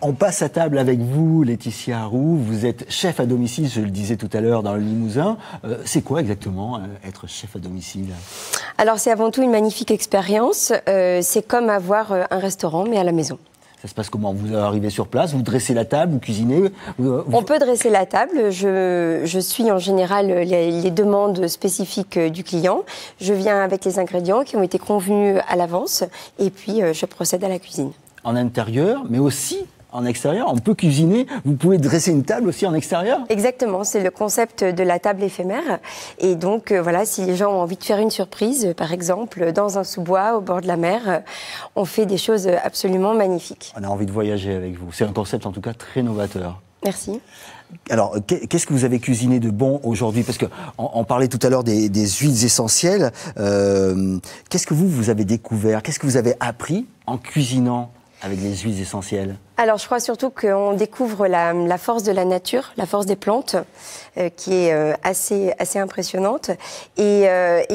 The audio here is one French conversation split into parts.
On passe à table avec vous, Laetitia Roux. Vous êtes chef à domicile, je le disais tout à l'heure, dans le Limousin. C'est quoi exactement être chef à domicile? Alors c'est avant tout une magnifique expérience. C'est comme avoir un restaurant, mais à la maison. Ça se passe comment? Vous arrivez sur place, vous dressez la table, vous cuisinez On peut dresser la table. Je suis en général les demandes spécifiques du client. Je viens avec les ingrédients qui ont été convenus à l'avance et puis je procède à la cuisine. En intérieur, mais aussi en extérieur. On peut cuisiner. Vous pouvez dresser une table aussi en extérieur? Exactement, c'est le concept de la table éphémère. Et donc, voilà, si les gens ont envie de faire une surprise, par exemple, dans un sous-bois, au bord de la mer, on fait des choses absolument magnifiques. On a envie de voyager avec vous. C'est un concept, en tout cas, très novateur. Merci. Alors, qu'est-ce que vous avez cuisiné de bon aujourd'hui? Parce qu'on parlait tout à l'heure des huiles essentielles. Qu'est-ce que vous avez découvert? Qu'est-ce que vous avez appris en cuisinant avec les huiles essentielles? Alors, je crois surtout qu'on découvre la force de la nature, la force des plantes, qui est assez impressionnante. Et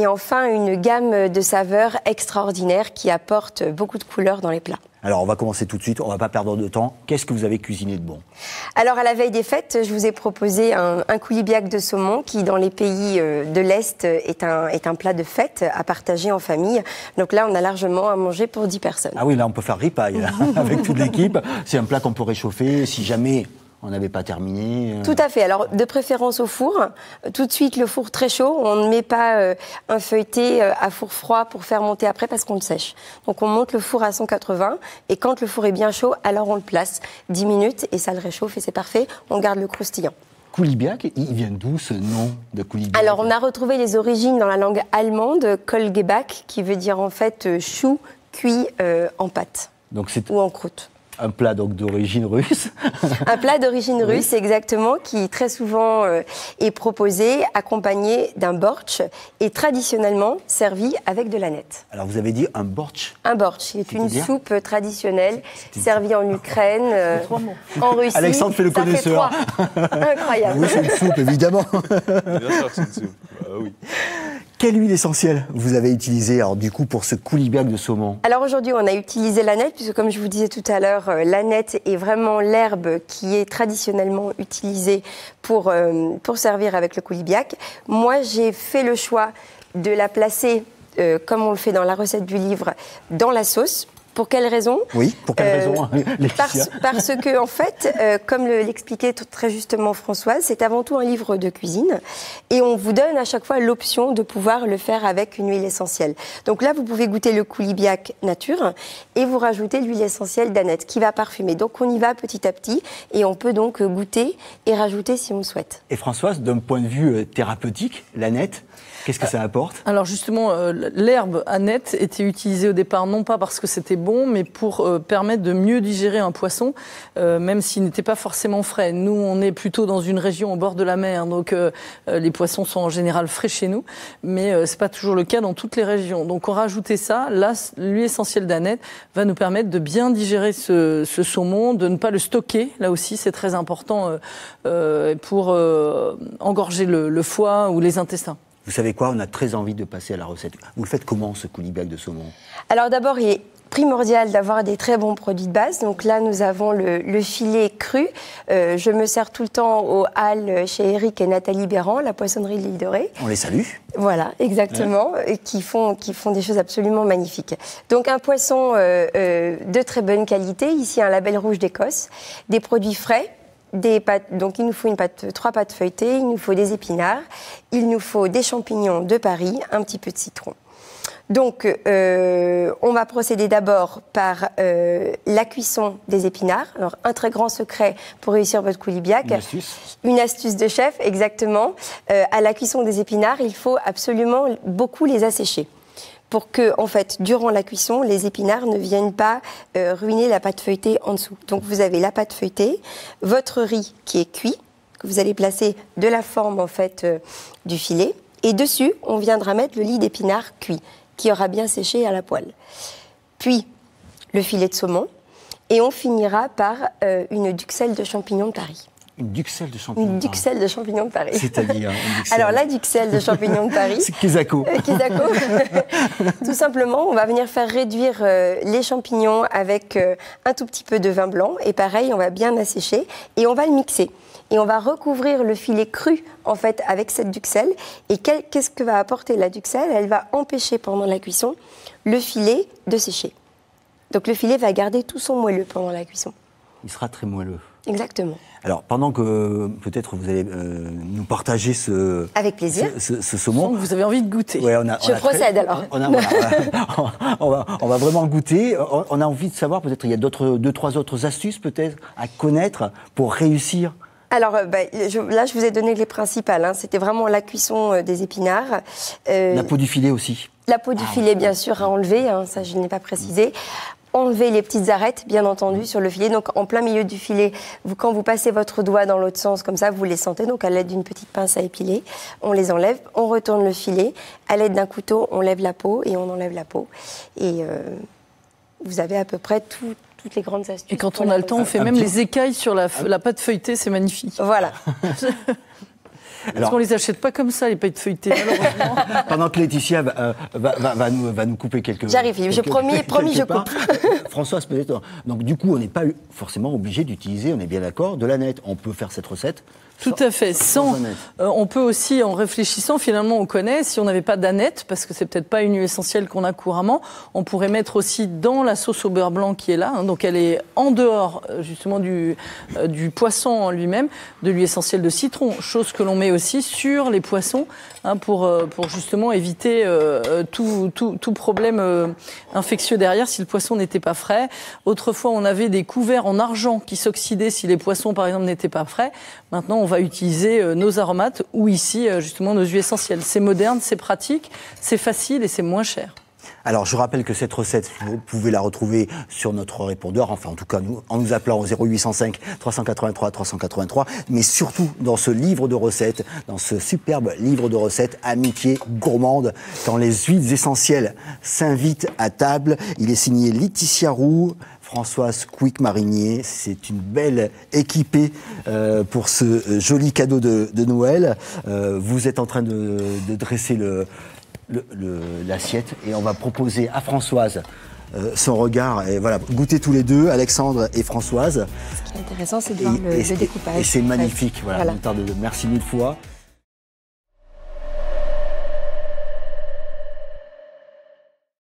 enfin, une gamme de saveurs extraordinaires qui apporte beaucoup de couleurs dans les plats. Alors, on va commencer tout de suite, on ne va pas perdre de temps. Qu'est-ce que vous avez cuisiné de bon? Alors, à la veille des fêtes, je vous ai proposé un coulibiac de saumon qui, dans les pays de l'Est, est un plat de fête à partager en famille. Donc là, on a largement à manger pour 10 personnes. Ah oui, là, on peut faire ripaille avec toute l'équipe. C'est un plat qu'on peut réchauffer si jamais on n'avait pas terminé. Tout à fait. Alors, de préférence au four. Tout de suite, le four très chaud. On ne met pas un feuilleté à four froid pour faire monter après parce qu'on le sèche. Donc, on monte le four à 180 et quand le four est bien chaud, alors on le place 10 minutes et ça le réchauffe et c'est parfait. On garde le croustillant. Coulibiac, il vient d'où ce nom de coulibiac? Alors, on a retrouvé les origines dans la langue allemande, Kohlgebäck, qui veut dire en fait chou cuit en pâte ou en croûte. Un plat donc d'origine russe. Un plat d'origine russe, exactement, qui très souvent est proposé accompagné d'un bortsch et traditionnellement servi avec de l'aneth. Alors vous avez dit un bortsch? Un bortsch, qui est une soupe traditionnelle servie en Ukraine, en Russie. Alexandre fait le connaisseur. Incroyable. Oui, c'est une soupe, évidemment. Bien sûr que c'est une soupe. Ah, oui. Quelle huile essentielle vous avez utilisée alors, du coup, pour ce coulibiac de saumon? Alors aujourd'hui, on a utilisé l'aneth, puisque comme je vous disais tout à l'heure, l'aneth est vraiment l'herbe qui est traditionnellement utilisée pour servir avec le coulibiac. Moi, j'ai fait le choix de la placer, comme on le fait dans la recette du livre, dans la sauce. Pour quelle raison? Oui, pour quelle raison, Laetitia? Parce que, en fait, comme l'expliquait très justement Françoise, c'est avant tout un livre de cuisine et on vous donne à chaque fois l'option de pouvoir le faire avec une huile essentielle. Donc là, vous pouvez goûter le coulibiac nature et vous rajoutez l'huile essentielle d'aneth qui va parfumer. Donc on y va petit à petit et on peut donc goûter et rajouter si on le souhaite. Et Françoise, d'un point de vue thérapeutique, l'aneth, qu'est-ce que ça apporte? Alors justement, l'herbe aneth était utilisée au départ non pas parce que c'était bon, mais pour permettre de mieux digérer un poisson, même s'il n'était pas forcément frais. Nous, on est plutôt dans une région au bord de la mer, donc les poissons sont en général frais chez nous, mais c'est pas toujours le cas dans toutes les régions. Donc on rajoutait ça, là, l'huile essentielle d'aneth va nous permettre de bien digérer ce saumon, de ne pas le stocker. Là aussi, c'est très important pour engorger le foie ou les intestins. Vous savez quoi? On a très envie de passer à la recette. Vous le faites comment, ce coulibiac de saumon? Alors d'abord, il est primordial d'avoir des très bons produits de base. Donc là, nous avons le filet cru. Je me sers tout le temps au Halles chez Eric et Nathalie Béran, la poissonnerie de l'Île de Ré. On les salue. Voilà, exactement, et qui font des choses absolument magnifiques. Donc un poisson de très bonne qualité, ici un label rouge d'Écosse, des produits frais. Des pâtes, donc il nous faut 3 pâtes feuilletées, il nous faut des épinards, il nous faut des champignons de Paris, un petit peu de citron. Donc on va procéder d'abord par la cuisson des épinards. Alors un très grand secret pour réussir votre coulibiac. Une astuce de chef, exactement. À la cuisson des épinards, il faut absolument beaucoup les assécher, pour que, en fait, durant la cuisson, les épinards ne viennent pas ruiner la pâte feuilletée en dessous. Donc, vous avez la pâte feuilletée, votre riz qui est cuit, que vous allez placer de la forme, en fait, du filet. Et dessus, on viendra mettre le lit d'épinards cuit, qui aura bien séché à la poêle. Puis, le filet de saumon. Et on finira par une duxelle de champignons de Paris. Une duxelle de champignons. Une duxelle de champignons de Paris. C'est-à-dire une duxelle. Alors la duxelle de champignons de Paris. C'est Kesako. Kesako. Tout simplement, on va venir faire réduire les champignons avec un tout petit peu de vin blanc. Et pareil, on va bien assécher et on va le mixer. Et on va recouvrir le filet cru, en fait, avec cette duxelle. Et qu'est-ce que va apporter la duxelle? Elle va empêcher, pendant la cuisson, le filet de sécher. Donc le filet va garder tout son moelleux pendant la cuisson. Il sera très moelleux. Exactement. Alors, pendant que peut-être vous allez nous partager avec plaisir. ce saumon. Vous avez envie de goûter. Ouais, Je procède alors. On va vraiment goûter. On a envie de savoir, peut-être il y a deux, trois autres astuces peut-être à connaître pour réussir. Alors là, je vous ai donné les principales. Hein. C'était vraiment la cuisson des épinards. La peau du filet aussi. La peau du filet, bien sûr, à enlever. Hein, ça, je n'ai pas précisé. Enlever les petites arêtes, bien entendu, sur le filet. Donc, en plein milieu du filet, quand vous passez votre doigt dans l'autre sens, comme ça, vous les sentez. Donc, à l'aide d'une petite pince à épiler, on les enlève. On retourne le filet. À l'aide d'un couteau, on lève la peau et on enlève la peau. Et vous avez à peu près toutes les grandes astuces. Et quand on a le temps, on fait même les écailles sur la pâte feuilletée, c'est magnifique. Voilà. Parce qu'on ne les achète pas comme ça, les pâtes feuilletées, malheureusement. Pendant que Laetitia va nous couper quelques... J'arrive, je promis, je coupe. Françoise, peut-être... Donc, du coup, on n'est pas forcément obligé d'utiliser, on est bien d'accord, de l'aneth. On peut faire cette recette Tout à fait. On peut aussi, en réfléchissant, finalement, on connaît, si on n'avait pas d'aneth, parce que c'est peut-être pas une huile essentielle qu'on a couramment, on pourrait mettre aussi dans la sauce au beurre blanc qui est là, hein, donc elle est en dehors, justement, du poisson en lui-même, de l'huile essentielle de citron, chose que l'on met aussi sur les poissons, hein, pour justement éviter tout problème infectieux derrière si le poisson n'était pas frais. Autrefois, on avait des couverts en argent qui s'oxydaient si les poissons, par exemple, n'étaient pas frais. Maintenant, on va utiliser nos aromates ou ici, justement, nos huiles essentielles. C'est moderne, c'est pratique, c'est facile et c'est moins cher. Alors, je rappelle que cette recette, vous pouvez la retrouver sur notre répondeur, enfin, en tout cas, en nous appelant au 0805 383 383, mais surtout dans ce livre de recettes, dans ce superbe livre de recettes, Amitié gourmande, quand les huiles essentielles s'invitent à table. Il est signé Laetitia Roux, Françoise Quick-Marinier. C'est une belle équipée pour ce joli cadeau de Noël. Vous êtes en train de dresser l'assiette et on va proposer à Françoise son regard. Et voilà, goûtez tous les deux, Alexandre et Françoise. Ce qui est intéressant, c'est de voir le découpage. Et c'est magnifique. Voilà. Merci mille fois.